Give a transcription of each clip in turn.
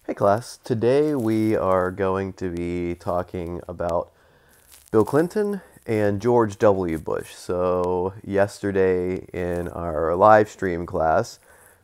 Hey class, today we are going to be talking about Bill Clinton and George W. Bush. So yesterday in our live stream class,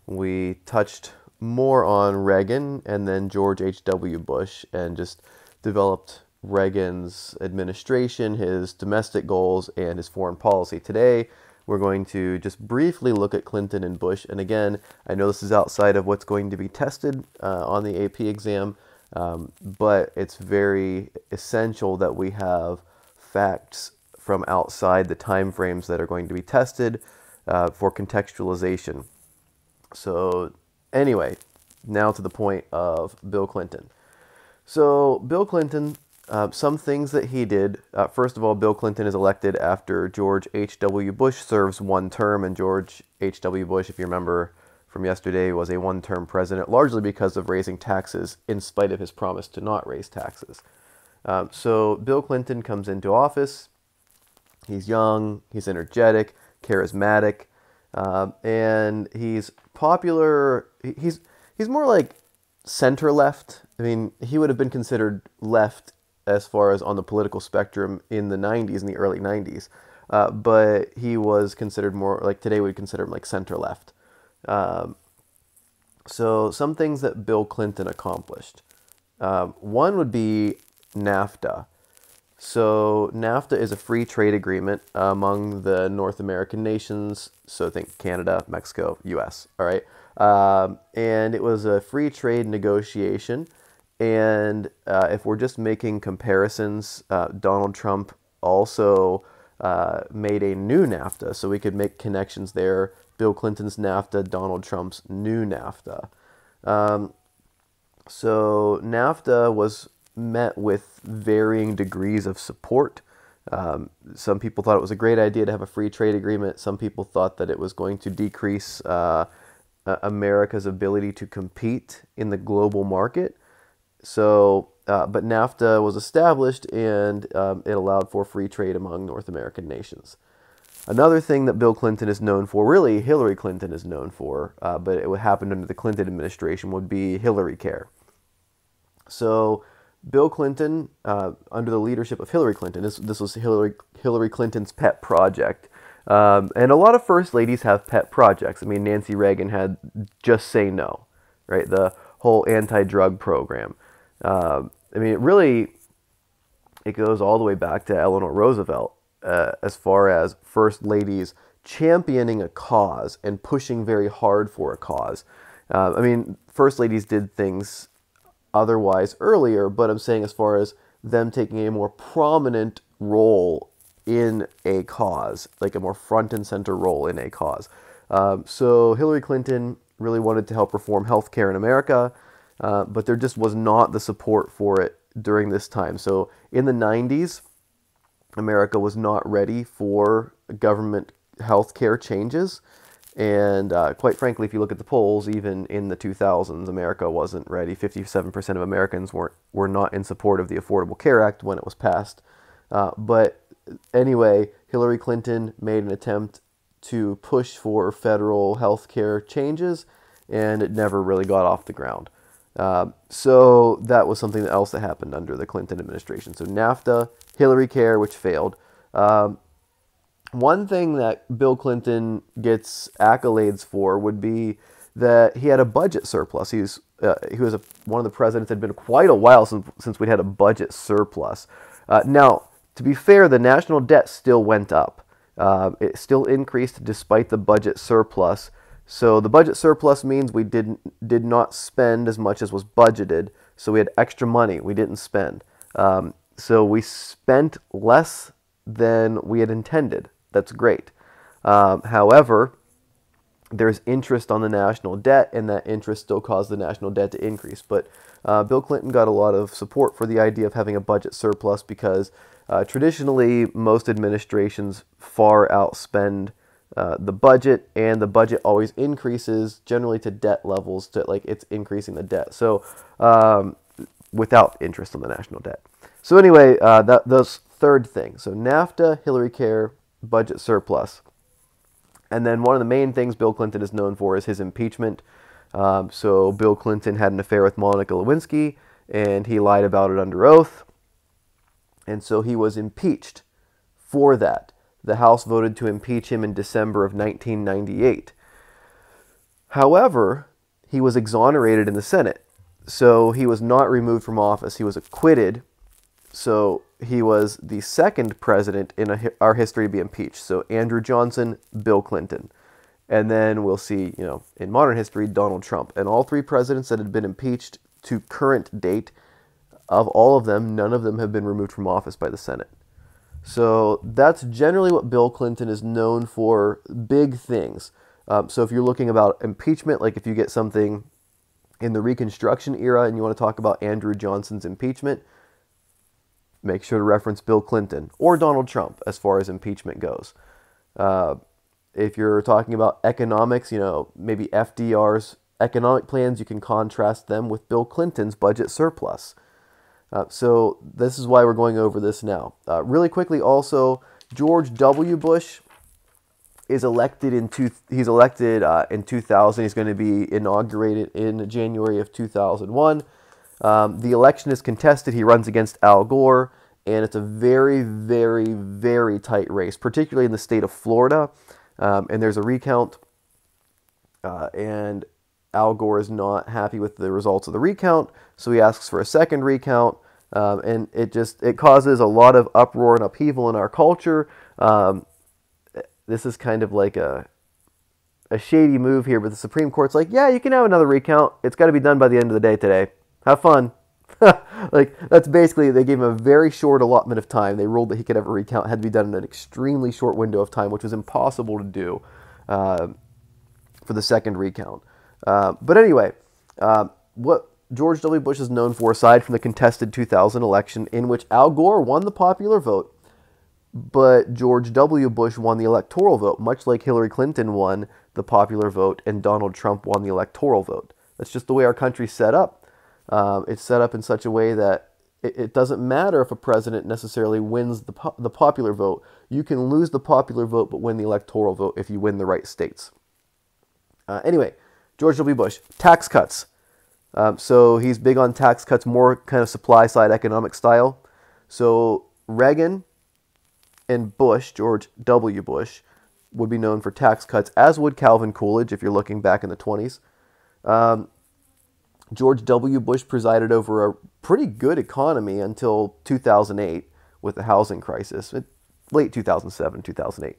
we touched more on Reagan and then George H.W. Bush and just developed Reagan's administration, his domestic goals, and his foreign policy. Today, we're going to just briefly look at Clinton and Bush. And again, I know this is outside of what's going to be tested on the AP exam, but it's very essential that we have facts from outside the time frames that are going to be tested for contextualization. So anyway, now to the point of Bill Clinton. So Bill Clinton, some things that he did. First of all, Bill Clinton is elected after George H.W. Bush serves one term, and George H.W. Bush, if you remember from yesterday, was a one-term president, largely because of raising taxes in spite of his promise to not raise taxes. So Bill Clinton comes into office. He's young, he's energetic, charismatic, and he's popular. He's more like center-left. I mean, he would have been considered left as far as on the political spectrum in the 90s, in the early 90s. But he was considered more, like today we'd consider him like center-left. So some things that Bill Clinton accomplished. One would be NAFTA. So NAFTA is a free trade agreement among the North American nations. So think Canada, Mexico, U.S. All right. And it was a free trade negotiation. And if we're just making comparisons, Donald Trump also made a new NAFTA, so we could make connections there. Bill Clinton's NAFTA, Donald Trump's new NAFTA. So NAFTA was met with varying degrees of support. Some people thought it was a great idea to have a free trade agreement. Some people thought that it was going to decrease America's ability to compete in the global market. So, but NAFTA was established and it allowed for free trade among North American nations. Another thing that Bill Clinton is known for, really Hillary Clinton is known for, but it happened under the Clinton administration, would be Hillary Care. So Bill Clinton, under the leadership of Hillary Clinton, this was Hillary Clinton's pet project. And a lot of first ladies have pet projects. I mean, Nancy Reagan had Just Say No, right? The whole anti-drug program. I mean, it goes all the way back to Eleanor Roosevelt as far as first ladies championing a cause and pushing very hard for a cause. I mean, first ladies did things otherwise earlier, but I'm saying as far as them taking a more prominent role in a cause, like a more front and center role in a cause. So Hillary Clinton really wanted to help reform healthcare in America, but there just was not the support for it during this time. So in the 90s, America was not ready for government healthcare changes. And quite frankly, if you look at the polls, even in the 2000s, America wasn't ready. 57% of Americans were not in support of the Affordable Care Act when it was passed. But anyway, Hillary Clinton made an attempt to push for federal health care changes, and it never really got off the ground. So that was something else that happened under the Clinton administration. So NAFTA, Hillary Care, which failed. One thing that Bill Clinton gets accolades for would be that he had a budget surplus. He was one of the presidents. It had been quite a while since we'd had a budget surplus. Now, to be fair, the national debt still went up. It still increased despite the budget surplus. So the budget surplus means we did not spend as much as was budgeted. So we had extra money we didn't spend. So we spent less than we had intended. That's great. However, there's interest on the national debt, and that interest still caused the national debt to increase. But Bill Clinton got a lot of support for the idea of having a budget surplus because traditionally most administrations far outspend the budget, and the budget always increases generally to debt levels, to like it's increasing the debt. So without interest on the national debt. So anyway, those third thing. So NAFTA, Hillary Care, budget surplus. And then one of the main things Bill Clinton is known for is his impeachment. So Bill Clinton had an affair with Monica Lewinsky, and he lied about it under oath. And so he was impeached for that. The House voted to impeach him in December of 1998. However, he was exonerated in the Senate. So he was not removed from office. He was acquitted. So he was the second president in our history to be impeached. So Andrew Johnson, Bill Clinton. And then we'll see, in modern history, Donald Trump. And all three presidents that had been impeached to current date, of all of them, none of them have been removed from office by the Senate. So that's generally what Bill Clinton is known for, big things. So if you're looking about impeachment, like if you get something in the Reconstruction era and you want to talk about Andrew Johnson's impeachment, make sure to reference Bill Clinton or Donald Trump as far as impeachment goes. If you're talking about economics, maybe FDR's economic plans, you can contrast them with Bill Clinton's budget surplus. So this is why we're going over this now. Really quickly also, George W. Bush is elected in 2000. He's going to be inaugurated in January of 2001. The election is contested. He runs against Al Gore, and it's a very, very, very tight race, particularly in the state of Florida. And there's a recount, and Al Gore is not happy with the results of the recount, so he asks for a second recount, and it causes a lot of uproar and upheaval in our culture. This is kind of like a shady move here, but the Supreme Court's like, yeah, you can have another recount. It's got to be done by the end of the day today. Have fun. That's basically, they gave him a very short allotment of time. They ruled that he could have a recount. It had to be done in an extremely short window of time, which was impossible to do for the second recount. But anyway, what George W. Bush is known for, aside from the contested 2000 election in which Al Gore won the popular vote, but George W. Bush won the electoral vote, much like Hillary Clinton won the popular vote and Donald Trump won the electoral vote. That's just the way our country's set up. It's set up in such a way that it doesn't matter if a president necessarily wins the popular vote. You can lose the popular vote but win the electoral vote if you win the right states. Anyway, George W. Bush, tax cuts. So he's big on tax cuts, more kind of supply-side economic style. So Reagan and Bush, George W. Bush, would be known for tax cuts, as would Calvin Coolidge if you're looking back in the 20s. George W. Bush presided over a pretty good economy until 2008 with the housing crisis, late 2007, 2008.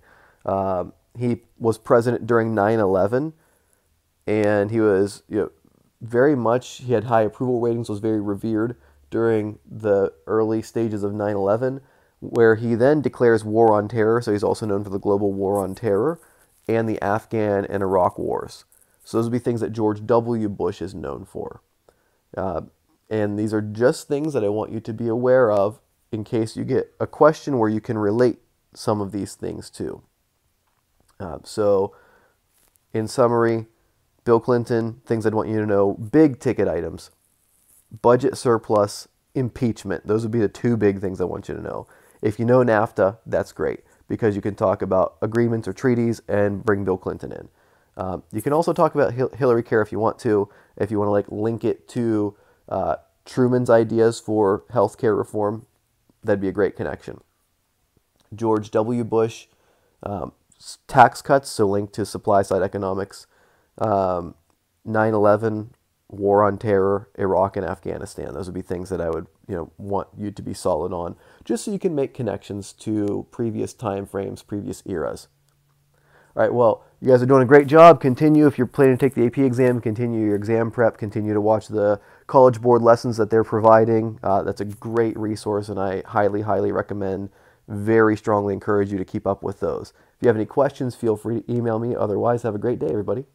He was president during 9/11, and he was very much, he had high approval ratings, was very revered during the early stages of 9/11, where he then declares war on terror. So he's also known for the global war on terror and the Afghan and Iraq wars. So those would be things that George W. Bush is known for. And these are just things that I want you to be aware of in case you get a question where you can relate some of these things to. So in summary, Bill Clinton, things I'd want you to know, big ticket items, budget surplus, impeachment. Those would be the two big things I want you to know. If you know NAFTA, that's great, because you can talk about agreements or treaties and bring Bill Clinton in. You can also talk about Hillary Care if you want to link it to Truman's ideas for healthcare reform. That'd be a great connection. George W. Bush, tax cuts, so linked to supply side economics. 9/11, war on terror, Iraq and Afghanistan. Those would be things that I would want you to be solid on, just so you can make connections to previous time frames, previous eras. All right, well, you guys are doing a great job. Continue, if you're planning to take the AP exam, continue your exam prep, continue to watch the College Board lessons that they're providing. That's a great resource, and I highly, highly recommend, very strongly encourage you to keep up with those. If you have any questions, feel free to email me. Otherwise, have a great day, everybody.